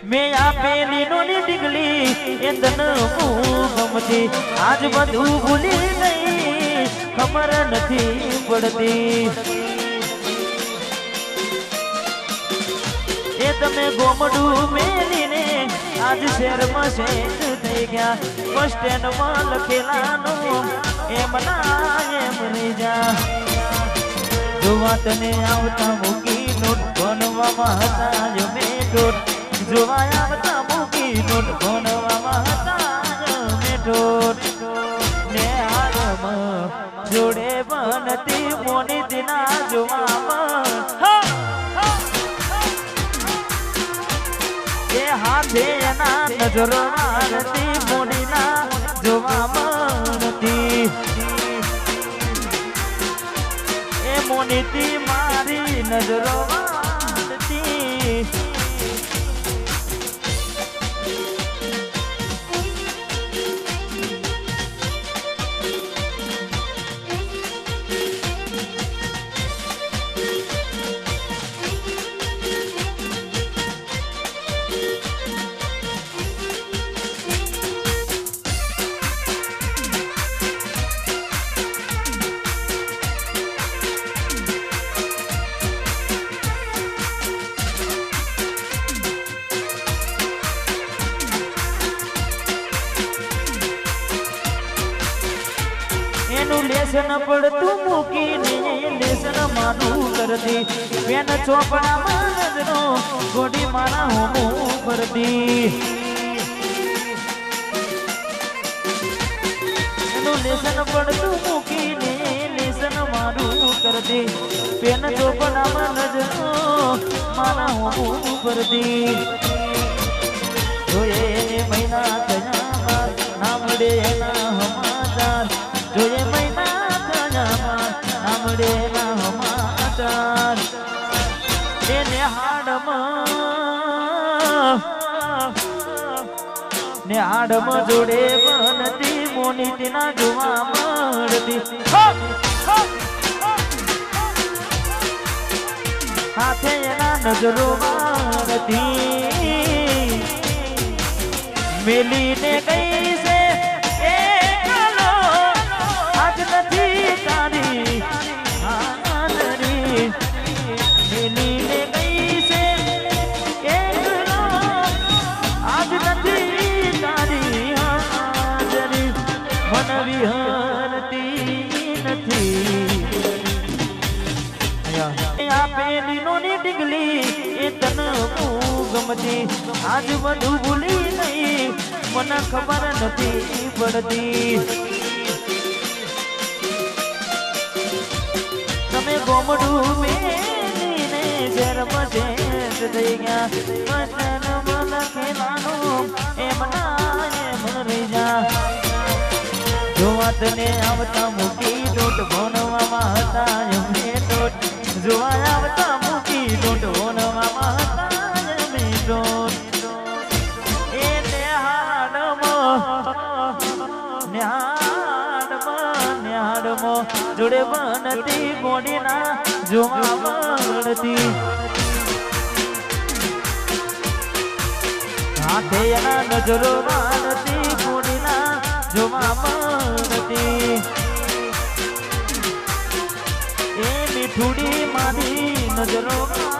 મેં આપેલી નોની ડીગલી એ તને ગમતી આજ બધું ભૂલી ગઈ ખબર નથી પડતી એ તમે ગોમડું મેલીને આજ શહેરમાં શેઠ થઈ ગયા બસ સ્ટેન્ડમાં લખેલાનું એમ ના એમ રહી જા જોવા તને આવતા મૂકી નોટ ભણવામાં હતા જ મેં ડોટ જોવા આવતા મૂકી નોટ ભણવામાં હતા જ મેં ડોટ ને હારમાં જોડે બનતી મોની દિના જોવામાં એ હાથે એના નજરો મારતી મોડીના જોવા મળતી એ મોનીતી મારી નજરો મારતી લેસન પડતું મૂકીને લેસન મારું કરતી બેન ચોપડામાં નજરો ગોડી મારા હોમું કરતી એનું લેસન પડતું મૂકીને લેસન મારું કરતી બેન ચોપડામાં નજરો મારા હોમું કરતી જોઈએ મહિના થયા ના મળે એના સમાચાર જોઈએ મહિના ના સમાચાર એને હાડમાં જોડે બનતી મોની તેના જોવા મળતી હાથે એના નજરો મારતી મેલીને ગઈ છે નથી તારી હાજરી મેલીને ગઈ છે એકલો આજ નથી તારી હાજરી મન વિહરતી નથી આપેલી નોની ડીગલી એ તને ગમતી આજ બધું ભૂલી નહીં મને ખબર નથી પડતી તમે ગોમડું મેલીને શહેરમાં શેઠ થઈ ગયા વચનમાં લખેલાનું એમ ના એમ રહી જા જોવા તને આવતા મૂકી ડોટ ભણવામાં હતા એમને ડોટ જોવા આવતા મૂકી ડોટ ભણવામાં હતા એમને ડોટ એ ન્યાડમાં જોડે બનતી બોડીના જોવા મળતી હાથે એના નજરો મારતી બોડીના જોવા મળતી એ મીઠુડી મારી નજરો મારતી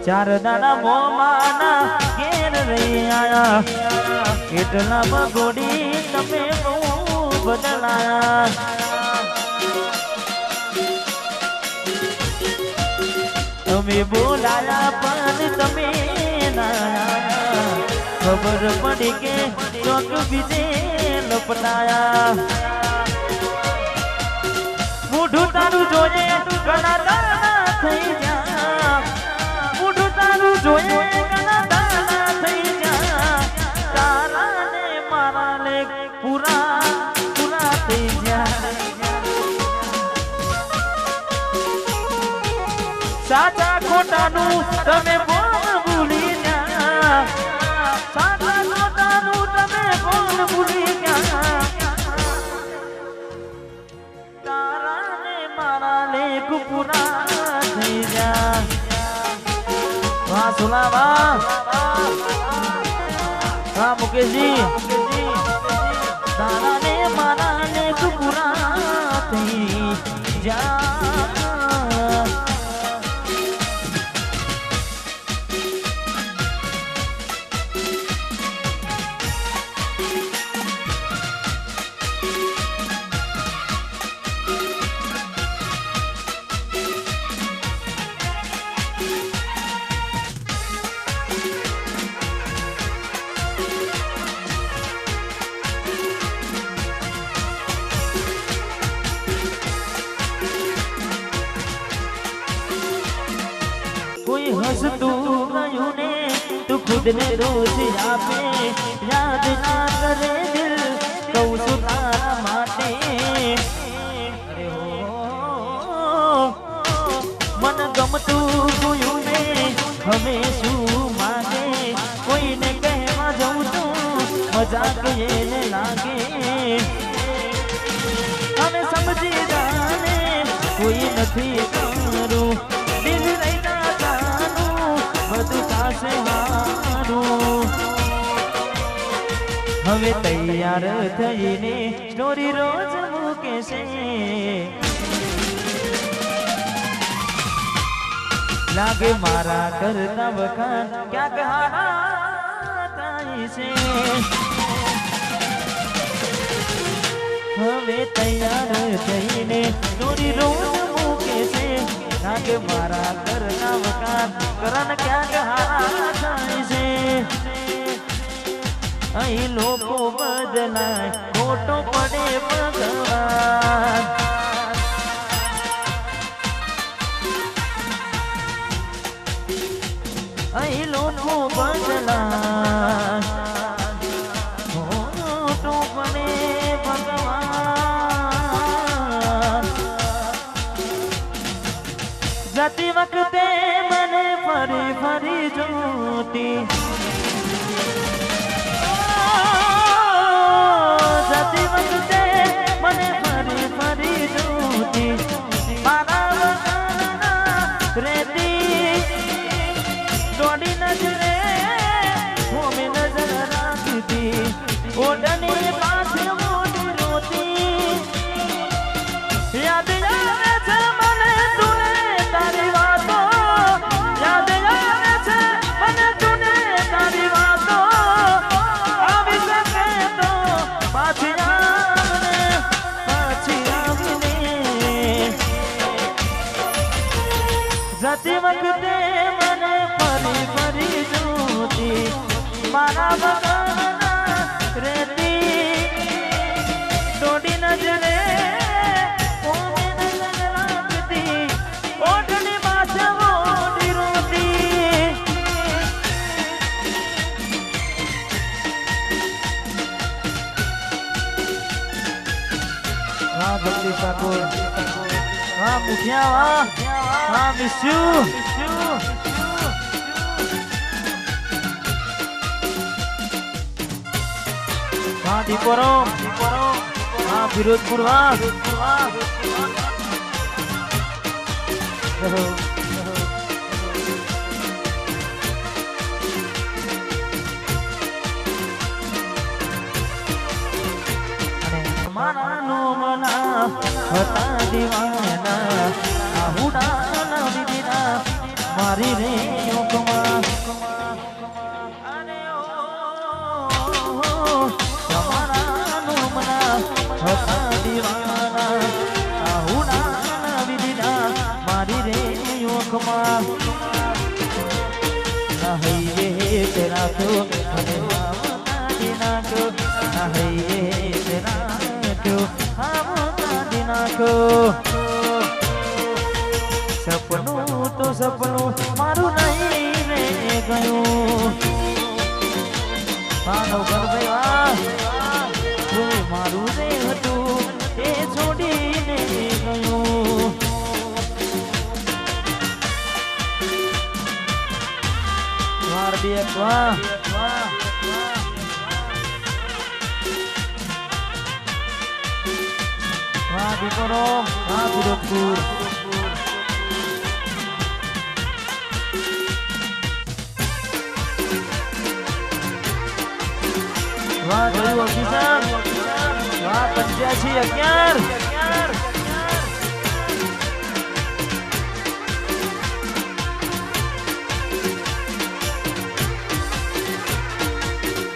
ચાર દાડા મોમાના ઘેર રહી આયા કેટલા બગોડી તમે બહુ બદલાયા અમે બોલાયા પણ તમે ના ખબર પડી કે ચોક બીજે લપટાયા મોઢું તારું જોઈએ ઘણા દાણા થઈ ગયા મોઢું તારું જોઈએ ઘણા દાણા થઈ ગયા તારા ને મારા લેખ પૂરા પૂરા થઈ ગયા સાચા ખોટાનું તમે કોણ ભૂલી ગયા સાચા ખોટાનું તમે કોણ ભૂલી ગયા તારા ને મારા લેખ પૂરા થઈ ગયા વાહ સુલા વાહ વાહ મુકેશજી તારા ને મારા લેખ પૂરા થઈ ગયા कोई हंसतू गयूं ने तू खुद ने दोष आपे याद ना करे दिल कहूं છું તારા માટે અરે હો મન ગમતું ગયું ને હવે શું માગે કોઈને કહેવા જઉં તો મજાક એને લાગે હવે સમજી જાને કોઈ નથી કરું દિલ રહી બધું પાસે હારું હવે તૈયાર થઈને સ્ટોરી રોજ મૂકે છે લાગે મારા કરતા વખાણ ક્યાંક હારા થાય છે હવે તૈયાર થઈને સ્ટોરી રોજ મૂકે છે લાગે મારા ઘરના વખાણ કરણ ક્યાંક હારા થાય છે અહીં લોકો બદલાય ખોટો પડે ભગવાન અહીં લોકો બદલાય ખોટો પડે ભગવાન જતી વખતે મને ફરી ફરી જોતી જતી વખતે મને ફરી ફરી જોતી મારા વખાણના રેતી દોડી નજરે હોમે નજર રાખતી ઓઢણી પાસે મોડી રોતી યાદ આવે છે મને તુને તારી વાતો યાદ આવે છે મને તુને તારી વાતો આવી શકે તો પાછી આવીને જતી વખતે મને ફરી ફરી જોતી મારા વખાણના રેતી દોડી નજરે जगदीश ठाकुर हाँ मुखिया हाँ मिस यू हाँ दीपोरो हाँ फिरोजपुर હતા દીવાના આહુડા વિદિના મારી રે ઓકમાં તમારા નોમના હતા દીવાના આહુડા વિદિના મારી રે ઓકમાં રાખ્યો મને આમ કાઢી નાખ્યો હૈયે રાખ્યો આમ કાઢી નાખ્યો સપનું તો સપનું મારું નહીં રે ગયું માનો ગરબા મારું રે હતું એ છોડીને ગયું વાર બે વાહ વાહ દીકરો વાહ વિરોધપુર વાહ જોયું ઓફિસર વાહ 85-11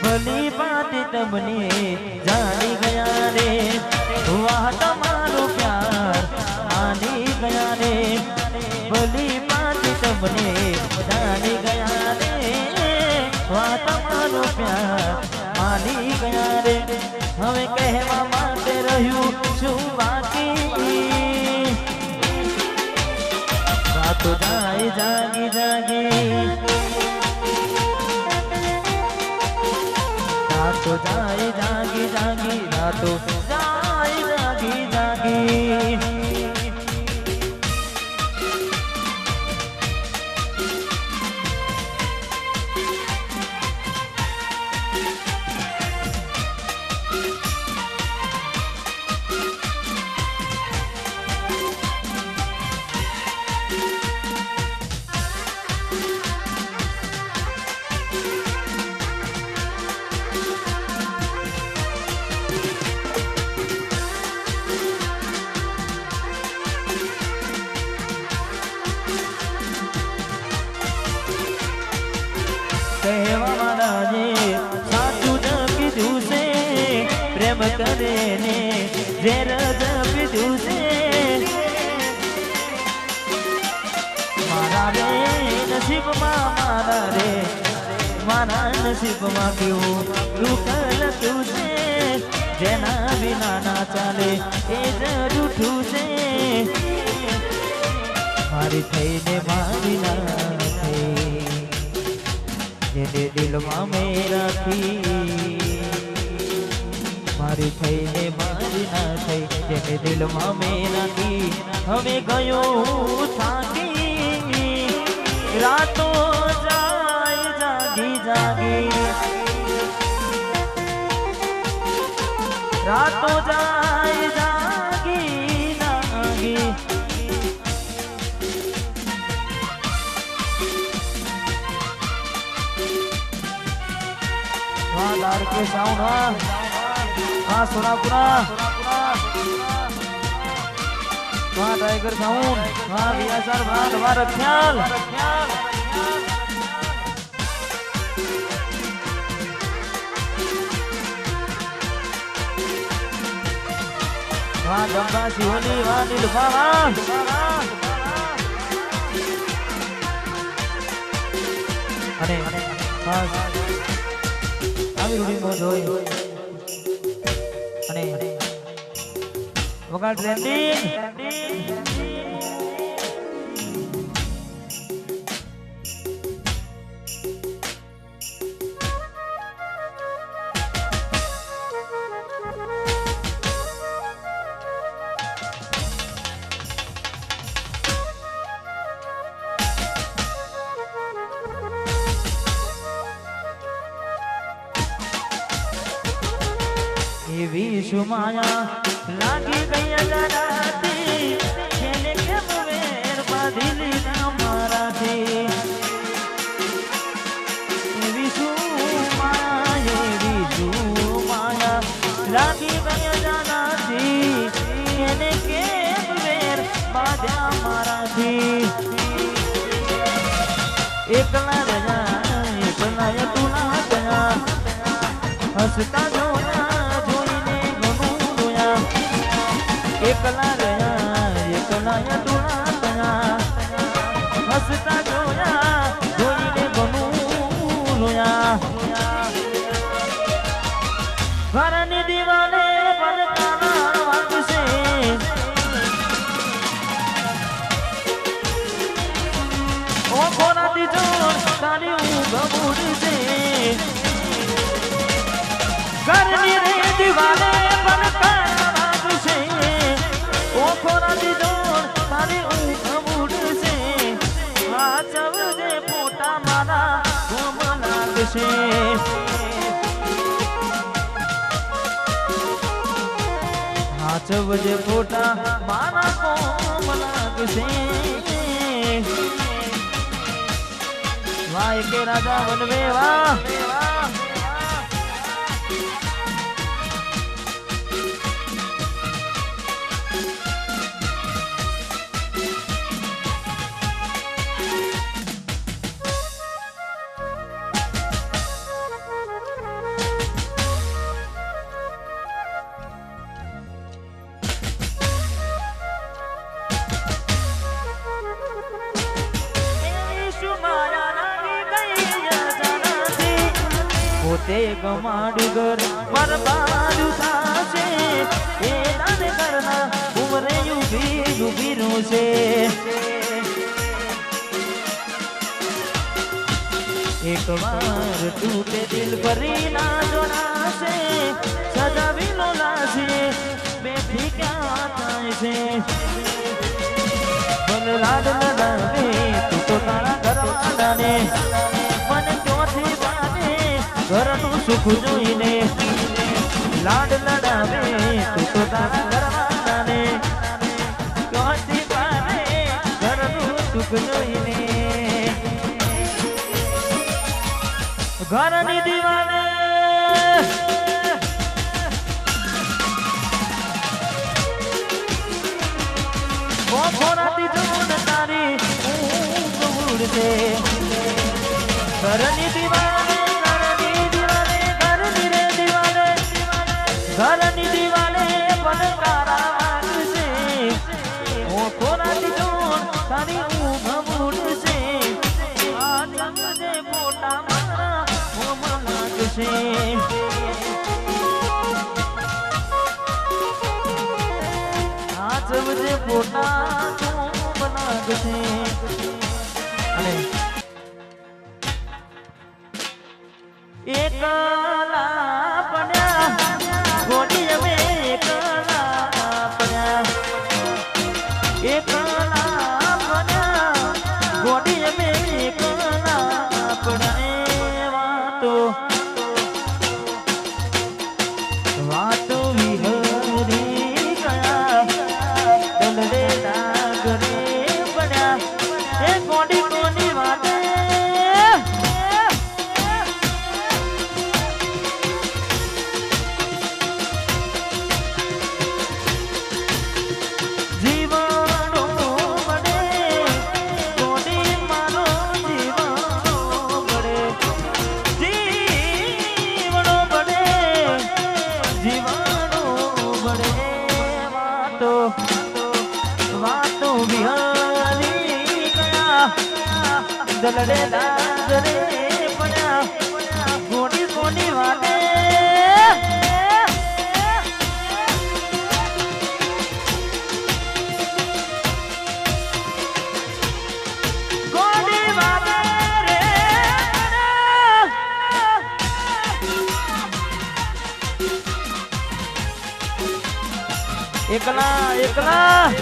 ભલી બાત તમને જાણી ગયા રે વાહ તમારો પ્યાર માની ગયા રે ભલી બાત તમને જાણી ગયા રે વાહ તમારો પ્યાર માની ગયા રે હવે કહેવા માટે રહ્યું શું બાકી રાતો જાય જાગી જાગી રાતો જાય જાગી જાગી રાતો જાય જાગી જાગી કહેવા મારાજે સાચું જ કીધું છે પ્રેમ કરે ને ઝેર જ પીધું છે મારા રે નસીબમાં મારા નસીબમાં કેવું દુઃખ લખ્યું છે જેના વિના ના ચાલે એ જ રૂઠું છે મારી થઈને મારી ના જેને દિલમાં મેં રાખી મારી થઈને મારી ના થઈ જેને દિલમાં મેં રાખી હવે ગયો થાકી રાતો જાય જાગી જાગી રાતો જાય જાગી જાગી लार के साउंड हाँ सोनापुरा हाँ टाइगर साउंड हाँ VSR हाँ तुम्हारा ख्याल हाँ जम्बा सिहोली हाँ नीलफा हाँ अने हाँ આવી રૂડી મોજ હોય અને વગાડ ટ્રેન્ડિંગ विश्व माया लागी गई जराती खेले के मेर बदली हमारा थी विश्व माया लागी गई जराती खेले के मेर बदली हमारा थी एकला रजा एकला या तुला गया हंसता जोया एकला रया एकला या तुला गया हंसता जोया जोईने घणું રોયા ઘરની દિવાલે પલકારા વાગશે ઓ ખોરાતી જોડ તારી ઊંઘ ઉડશે ઘરની રે દિવાલે પલકારા વાગશે ઓ ખોરાતી જોડ તારી ઊંઘ ઉડશે વાચવજે ફોટા મારા ગોમ લાગશે વાચવજે ફોટા મારા ગોમ લાગશે વાય કે રાજા વનવે વાહ પોતે ગમાડ્યું ઘર બરબાદ થાશે એ દાન કરના ઉમરે યુભી રોશે એક વાર તૂટે દિલ ભરી ના જોડાશે સજાવી લો લાશે બેઠી ક્યાં થાય છે મને લાડ લડાવે તું તો તારા ઘરવાળાને મને ક્યોથી ઘરનું સુખ જોઈને લાડ લડાવે તું તો તારા ઘરવાળાને ક્યાંથી પાને ઘરનું સુખ જોઈને ઘરની દિવાલે ખોરાતી જોડ તારી ઊંઘ ઉડશે ઘરની દિવાલે ઘરની દિવાલે પલકારા વાગશે ઓ ખોરાતી જોડ તારી ઊંઘ ઉડશે આજે ફોટા મારા ગોમ લાગશે આજે ફોટા ગોમ લાગશે અને એકલા પડ્યા ગોડી અમે એકલા પડ્યા ગોડી અમે એકલા પડ્યા વાતો વિહરી ગયા દલડે ડાગરે પડ્યા એ ગોડી કોની વાતે વાતો વિહારી ગયા દલડે ડાગરે પડ્યા ગોડી કોની વાતે ગોડી વાતે રે એકલા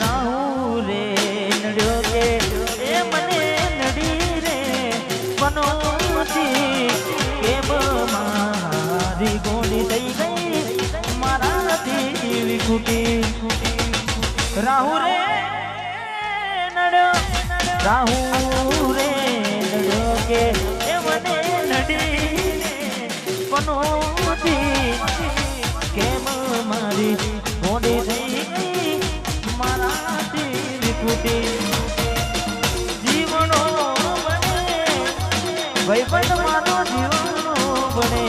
રાહુ રે નડ્યો કે એ મને નડી રે મનોથી કેમ મારી ગોળી થઈ ગઈ મારાથી વિકુટી રાહુ રે નડ્યો કે એ મને નડી મનોથી કેમ મારી ગોળી થઈ ગઈ મારાથી વિકુટી જીવનો ભાઈ પણ માનો જીવનો બને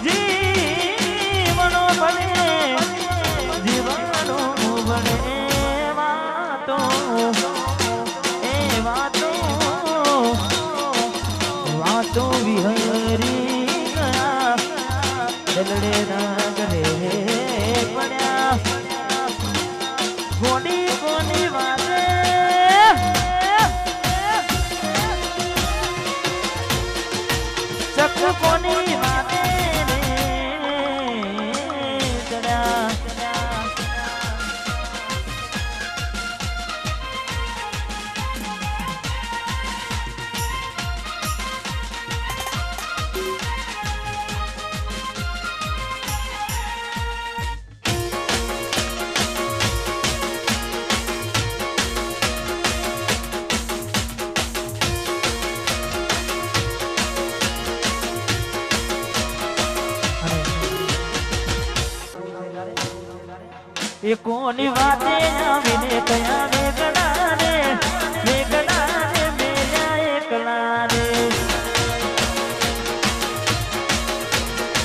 જીવનો બને જીવનો બને વાતો એ વાતો વાતો વિહરી ગયા દલડે ના ઘરે પડ્યા ગોડી ગોડી વાગે ચકુ કોની વાગે એ કોની વાતે આવીને કયા વેગડા રે મેલ્યા એકલા રે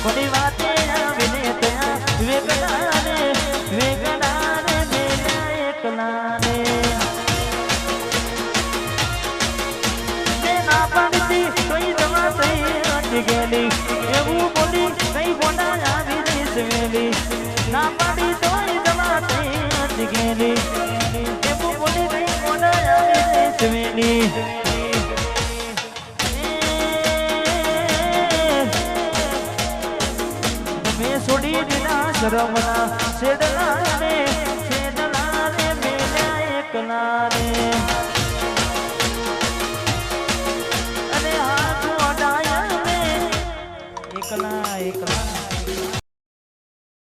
કોની વાતે આવીને કયા વેગડા રે મેલ્યા એકલા રે ના પાડતી કોઈ જવા થઈ અટ ગયેલી એવું બોલી કઈ બોડા આવી વેલી ના પાડી તો ગેલી એવું બોલી નહીં મોડા આવે સવેલી મેં છોડી દીધા શરમના છેડલા રે મેલ્યા એકલા રે